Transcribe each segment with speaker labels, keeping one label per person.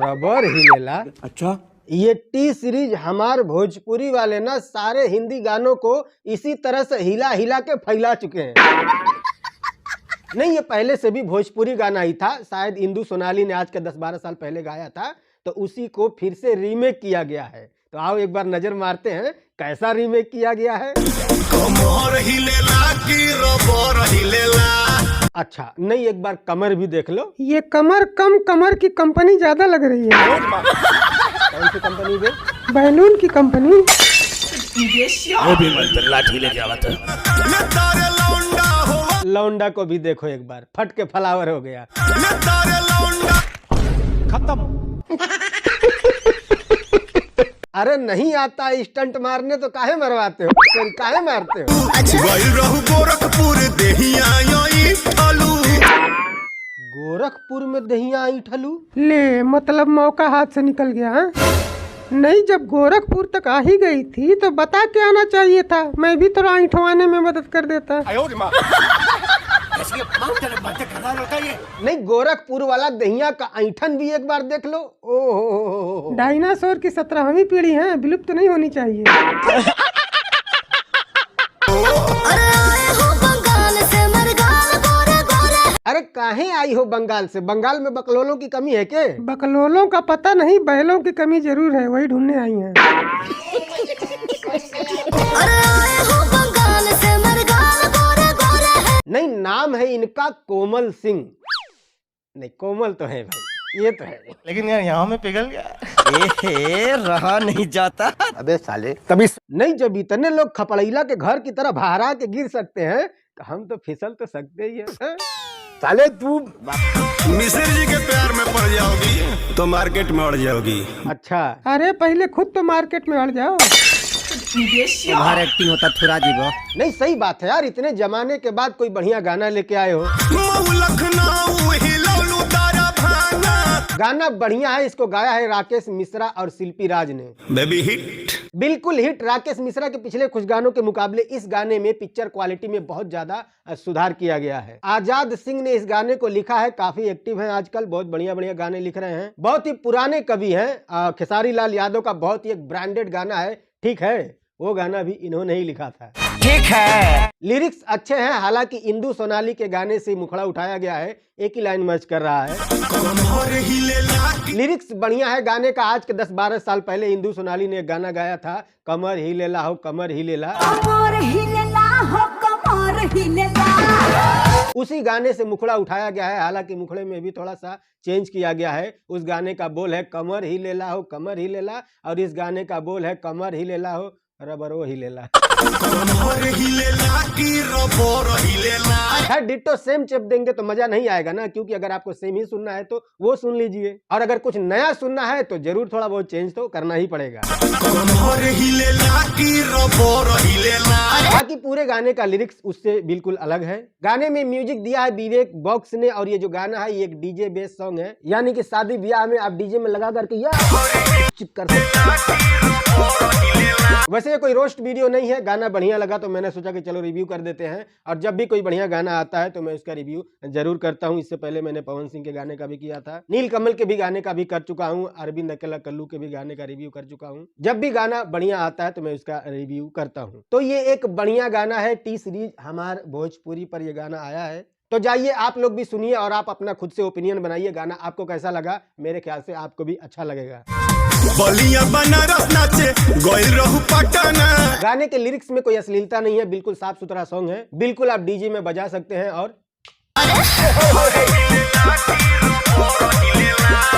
Speaker 1: Rubber हिलेला।
Speaker 2: अच्छा,
Speaker 1: ये टी सीरीज हमार भोजपुरी वाले ना सारे हिंदी गानों को इसी तरह से हिला हिला के फैला चुके हैं। नहीं, ये पहले से भी भोजपुरी गाना ही था, शायद इंदु सोनाली ने आज के 10-12 साल पहले गाया था, तो उसी को फिर से रीमेक किया गया है। तो आओ एक बार नजर मारते हैं कैसा रीमेक किया गया है।
Speaker 3: कमर हिलेला की रबर हिलेला।
Speaker 1: अच्छा नहीं, एक बार कमर भी देख लो। ये कमर कम, कमर की कंपनी ज्यादा लग रही है। कौन सी कंपनी बे? बैलून की कंपनी।
Speaker 2: वो भी मन लाठी ले जावा था।
Speaker 3: ये तारे लौंडा हो,
Speaker 1: लौंडा को भी देखो एक बार, फट के फ्लावर हो गया।
Speaker 3: ये तारे लौंडा
Speaker 2: खत्म।
Speaker 1: अरे नहीं आता स्टंट मारने तो काहे मरवाते हो, फिर काहे मारते हो?
Speaker 3: गइल रहू गोरखपुर देहिया यही ठालू।
Speaker 1: गोरखपुर में दहिया आई ठलू?
Speaker 4: ले मतलब मौका हाथ से निकल गया हाँ? नहीं, जब गोरखपुर तक आ ही गई थी तो बता के आना चाहिए था, मैं भी थोड़ा ऐंठवाने में मदद कर देता।
Speaker 1: नहीं, गोरखपुर वाला दहिया का ऐंठन भी एक बार देख लो। ओहो,
Speaker 4: डायनासोर की 17वीं पीढ़ी है, विलुप्त नहीं होनी चाहिए।
Speaker 1: अरे काहे आई हो बंगाल से? बंगाल में बकलोलों की कमी है के?
Speaker 4: बकलोलों का पता नहीं, बैलों की कमी जरूर है, वही ढूंढने आई हैं।
Speaker 1: नहीं, नाम है इनका कोमल सिंह। नहीं, कोमल तो है भाई, ये तो है,
Speaker 2: लेकिन यार यहाँ में पिघल गया। रहा नहीं जाता।
Speaker 1: अबे साले तभी नहीं, जब इतने लोग खपड़ैला के घर की तरह बहरा के गिर सकते हैं तो हम तो फिसल तो सकते ही हैं। साले तू
Speaker 3: मिश्र जी के प्यार में पड़ जाओगी तो मार्केट में अड़ जाओगी।
Speaker 1: अच्छा,
Speaker 4: अरे पहले खुद तो मार्केट में अड़ जाओ।
Speaker 2: बाहर एक्टिंग होता थोड़ा जी वो।
Speaker 1: नहीं सही बात है यार, इतने जमाने के बाद कोई बढ़िया गाना लेके आए हो।
Speaker 3: मऊ लखनऊ हिलौलू तारा भाना।
Speaker 1: गाना बढ़िया है, इसको गाया है राकेश मिश्रा और शिल्पी राज ने।
Speaker 3: Baby hit.
Speaker 1: बिल्कुल हिट। राकेश मिश्रा के पिछले कुछ गानों के मुकाबले इस गाने में पिक्चर क्वालिटी में बहुत ज्यादा सुधार किया गया है। आजाद सिंह ने इस गाने को लिखा है, काफी एक्टिव हैं आजकल, बहुत बढ़िया बढ़िया गाने लिख रहे हैं, बहुत ही पुराने कवि हैं। खेसारी लाल यादव का बहुत ही एक ब्रांडेड गाना है, ठीक है, वो गाना भी इन्होंने ही लिखा था।
Speaker 2: ठीक है,
Speaker 1: लिरिक्स अच्छे हैं, हालांकि इंदु सोनाली के गाने से मुखड़ा उठाया गया है, एक ही लाइन मैच कर रहा है। लिरिक्स बढ़िया है गाने का। आज के 10-12 साल पहले इंदु सोनाली ने एक गाना गाया था, कमर हिलेला हो कमर हिलेला। उसी गाने से मुखड़ा उठाया गया है, हालांकि मुखड़े में भी थोड़ा सा चेंज किया गया है। उस गाने का बोल है कमर हिलेला हो कमर हिलेला, और इस गाने का बोल है कमर हिलेला हो रबरो हिलेला। डिट्टो सेम चेप देंगे तो मजा नहीं आएगा ना, क्योंकि अगर आपको सेम ही सुनना है तो वो सुन लीजिए, और अगर कुछ नया सुनना है तो जरूर थोड़ा बहुत चेंज तो करना ही पड़ेगा। बाकी पूरे गाने का लिरिक्स उससे बिल्कुल अलग है। गाने में म्यूजिक दिया है विवेक बॉक्स ने, और ये जो गाना है ये एक डीजे बेस सॉन्ग है, यानी कि शादी ब्याह में आप डीजे में लगा करके वैसे ये कोई रोस्ट वीडियो नहीं है, गाना बढ़िया लगा तो मैंने सोचा कि चलो रिव्यू कर देते हैं, और जब भी कोई बढ़िया गाना आता है तो मैं उसका रिव्यू जरूर करता हूं। इससे पहले मैंने पवन सिंह के गाने का भी किया था, नील कमल के भी गाने का भी कर चुका हूं, अरविंद अकेला कल्लू के भी गाने का रिव्यू कर चुका हूं। जब भी गाना बढ़िया आता है तो मैं उसका रिव्यू करता हूं। तो ये एक बढ़िया गाना है, टी सीरीज हमार भोजपुरी पर ये गाना आया है, तो जाइए आप लोग भी सुनिए और आप अपना खुद से ओपिनियन बनाइए, गाना आपको कैसा लगा। मेरे ख्याल से आपको भी अच्छा लगेगा।
Speaker 3: बलिया बनारस नाचे गइल रहू पटना।
Speaker 1: गाने के लिरिक्स में कोई अश्लीलता नहीं है, बिल्कुल साफ सुथरा सॉन्ग है, बिल्कुल आप डीजे में बजा सकते हैं। और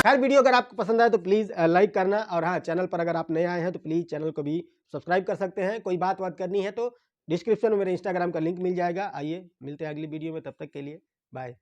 Speaker 1: खैर वीडियो अगर आपको पसंद आए तो प्लीज लाइक करना, और हाँ चैनल पर अगर आप नए आए हैं तो प्लीज चैनल को भी सब्सक्राइब कर सकते हैं। कोई बात करनी है तो डिस्क्रिप्शन में मेरे इंस्टाग्राम का लिंक मिल जाएगा। आइए मिलते हैं अगली वीडियो में, तब तक के लिए बाय।